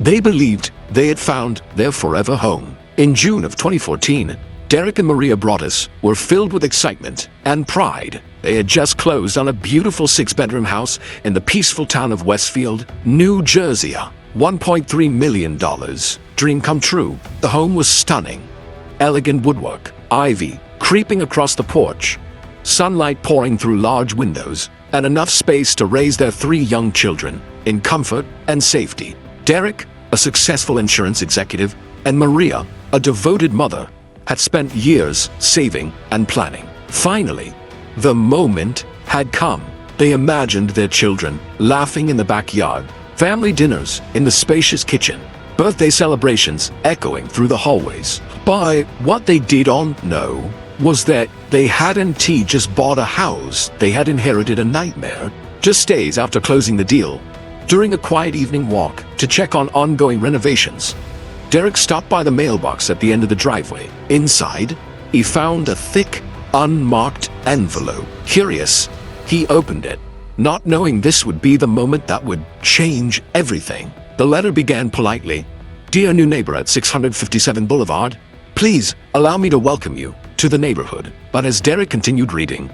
They believed they had found their forever home. In June of 2014, Derek and Maria Broaddus were filled with excitement and pride. They had just closed on a beautiful 6-bedroom house in the peaceful town of Westfield, New Jersey. $1.3 million. Dream come true. The home was stunning. Elegant woodwork, ivy creeping across the porch, sunlight pouring through large windows, and enough space to raise their 3 young children in comfort and safety. Derek, a successful insurance executive, and Maria, a devoted mother, had spent years saving and planning. Finally, the moment had come. They imagined their children laughing in the backyard, family dinners in the spacious kitchen, birthday celebrations echoing through the hallways. But what they didn't know was that they hadn't just bought a house, they had inherited a nightmare. Just days after closing the deal, during a quiet evening walk to check on ongoing renovations, Derek stopped by the mailbox at the end of the driveway. Inside, he found a thick, unmarked envelope. Curious, he opened it, not knowing this would be the moment that would change everything. The letter began politely, "Dear new neighbor at 657 Boulevard, please allow me to welcome you to the neighborhood." But as Derek continued reading,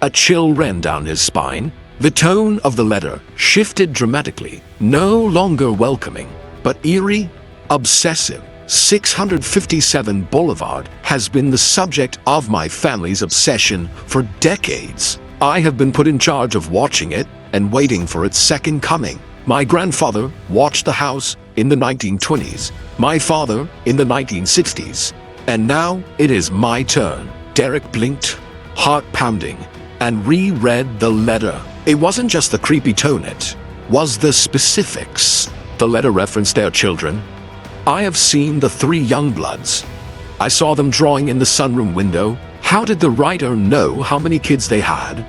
a chill ran down his spine. The tone of the letter shifted dramatically, no longer welcoming, but eerie, obsessive. 657 Boulevard has been the subject of my family's obsession for decades. I have been put in charge of watching it and waiting for its second coming. My grandfather watched the house in the 1920s, my father in the 1960s, and now it is my turn. Derek blinked, heart pounding, and reread the letter. It wasn't just the creepy tone, it was the specifics. The letter referenced their children. "I have seen the 3 young bloods. I saw them drawing in the sunroom window." How did the writer know how many kids they had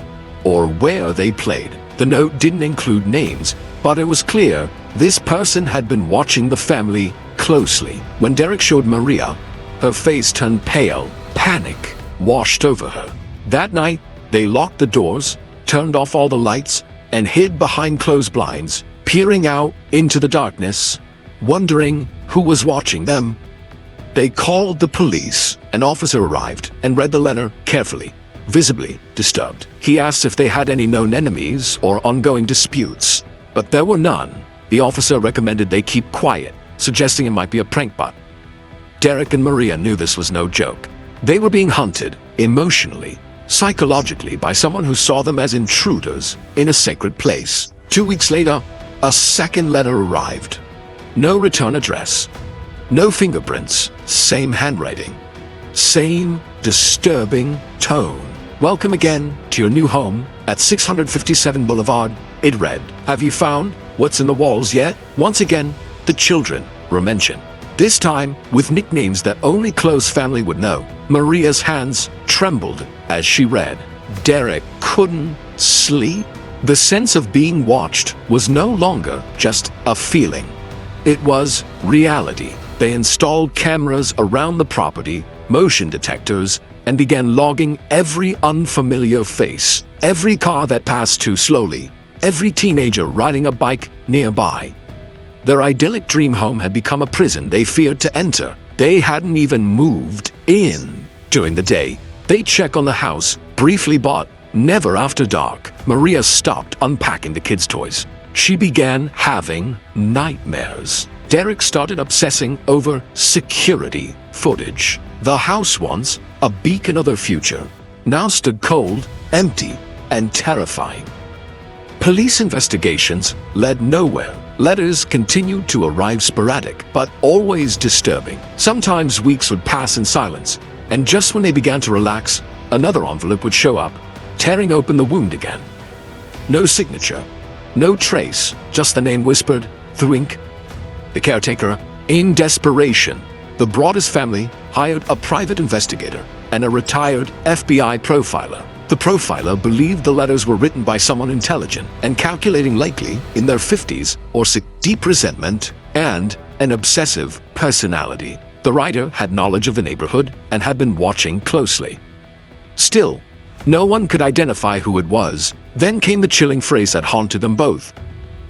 or where they played? The note didn't include names, but it was clear this person had been watching the family closely. When Derek showed Maria, her face turned pale. Panic washed over her. That night, they locked the doors, turned off all the lights, and hid behind closed blinds, peering out into the darkness, wondering who was watching them. They called the police. An officer arrived and read the letter carefully, visibly disturbed. He asked if they had any known enemies or ongoing disputes, but there were none. The officer recommended they keep quiet, suggesting it might be a prank bot. Derek and Maria knew this was no joke. They were being hunted, emotionally, psychologically, by someone who saw them as intruders in a sacred place. 2 weeks later, a second letter arrived. No return address, no fingerprints, same handwriting, same disturbing tone. "Welcome again to your new home at 657 Boulevard," it read. "Have you found what's in the walls yet?" Once again, the children were mentioned, this time with nicknames that only close family would know. Maria's hands trembled as she read. Derek couldn't sleep. The sense of being watched was no longer just a feeling. It was reality. They installed cameras around the property, motion detectors, and began logging every unfamiliar face, every car that passed too slowly, every teenager riding a bike nearby. Their idyllic dream home had become a prison they feared to enter. They hadn't even moved in. During the day, they'd check on the house, briefly, but never after dark. Maria stopped unpacking the kids' toys. She began having nightmares. Derek started obsessing over security footage. The house, once a beacon of their future, now stood cold, empty, and terrifying. Police investigations led nowhere. Letters continued to arrive sporadic, but always disturbing. Sometimes weeks would pass in silence, and just when they began to relax, another envelope would show up, tearing open the wound again. No signature, no trace, just the name whispered through ink. The caretaker. In desperation, the Broaddus family hired a private investigator and a retired FBI profiler. The profiler believed the letters were written by someone intelligent and calculating, likely in their 50s, or deep resentment and an obsessive personality. The writer had knowledge of the neighborhood and had been watching closely. Still, no one could identify who it was. Then came the chilling phrase that haunted them both.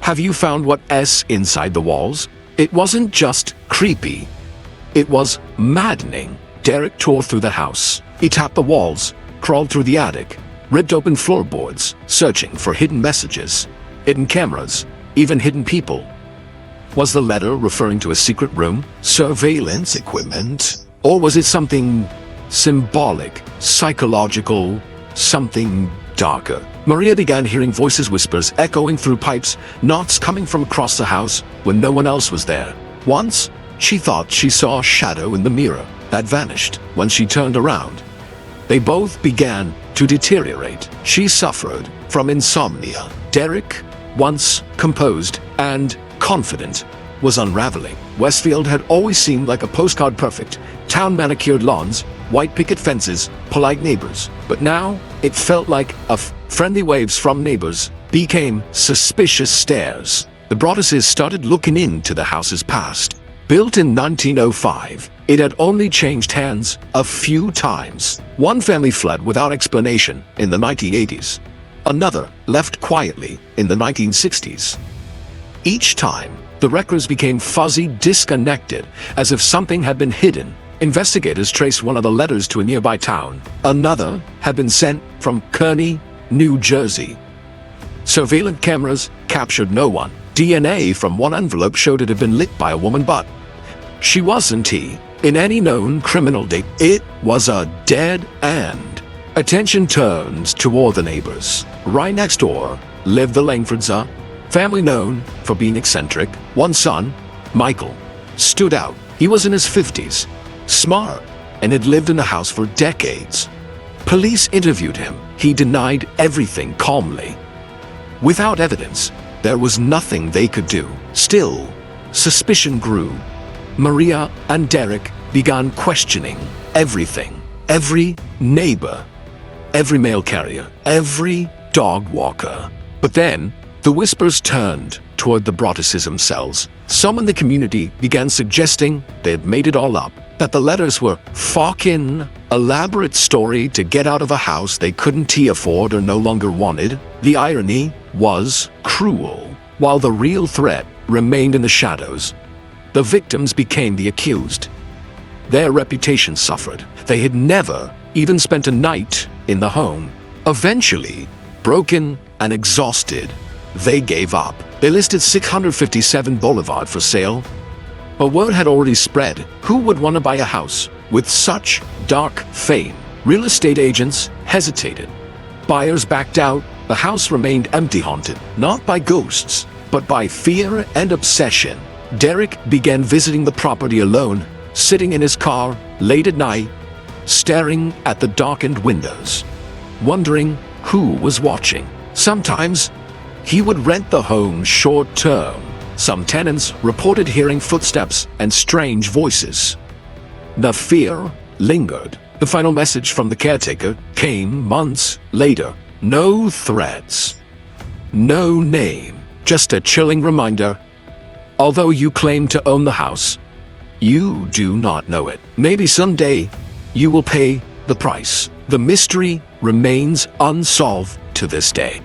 "Have you found what's inside the walls?" It wasn't just creepy. It was maddening. Derek tore through the house. He tapped the walls, crawled through the attic, ripped open floorboards, searching for hidden messages, hidden cameras, even hidden people. Was the letter referring to a secret room, surveillance equipment? Or was it something symbolic, psychological, something darker? Maria began hearing voices, whispers echoing through pipes, knots coming from across the house when no one else was there. Once, she thought she saw a shadow in the mirror that vanished when she turned around. They both began to deteriorate. She suffered from insomnia. Derek, once composed and confident, was unraveling. Westfield had always seemed like a postcard perfect. Town manicured lawns, white picket fences, polite neighbors. But now, it felt like friendly waves from neighbors became suspicious stares. The Broadduses started looking into the house's past. Built in 1905, it had only changed hands a few times. One family fled without explanation in the 1980s. Another left quietly in the 1960s. Each time, the records became fuzzy, disconnected, as if something had been hidden. Investigators traced one of the letters to a nearby town. Another had been sent from Kearney, New Jersey. Surveillance cameras captured no one. DNA from one envelope showed it had been lit by a woman, but she wasn't in any known criminal date. It was a dead end. Attention turned toward the neighbors. Right next door lived the Langfords, a family known for being eccentric. One son, Michael, stood out. He was in his 50s, smart, and had lived in the house for decades. Police interviewed him. He denied everything calmly. Without evidence, there was nothing they could do. Still, suspicion grew. Maria and Derek began questioning everything. Every neighbor, every mail carrier, every dog walker. But then, the whispers turned toward the Broadduses themselves. Some in the community began suggesting they had made it all up, that the letters were fucking elaborate story to get out of a house they couldn't afford or no longer wanted. The irony was cruel. While the real threat remained in the shadows, the victims became the accused. Their reputation suffered. They had never even spent a night in the home. Eventually, broken and exhausted, they gave up. They listed 657 Boulevard for sale. But word had already spread. Who would want to buy a house with such dark fame? Real estate agents hesitated. Buyers backed out. The house remained empty, haunted, not by ghosts, but by fear and obsession. Derek began visiting the property alone, sitting in his car late at night, staring at the darkened windows, wondering who was watching. Sometimes, he would rent the home short-term. Some tenants reported hearing footsteps and strange voices. The fear lingered. The final message from the caretaker came months later. No threats, no name, just a chilling reminder. Although you claim to own the house, you do not know it. Maybe someday you will pay the price. The mystery remains unsolved to this day.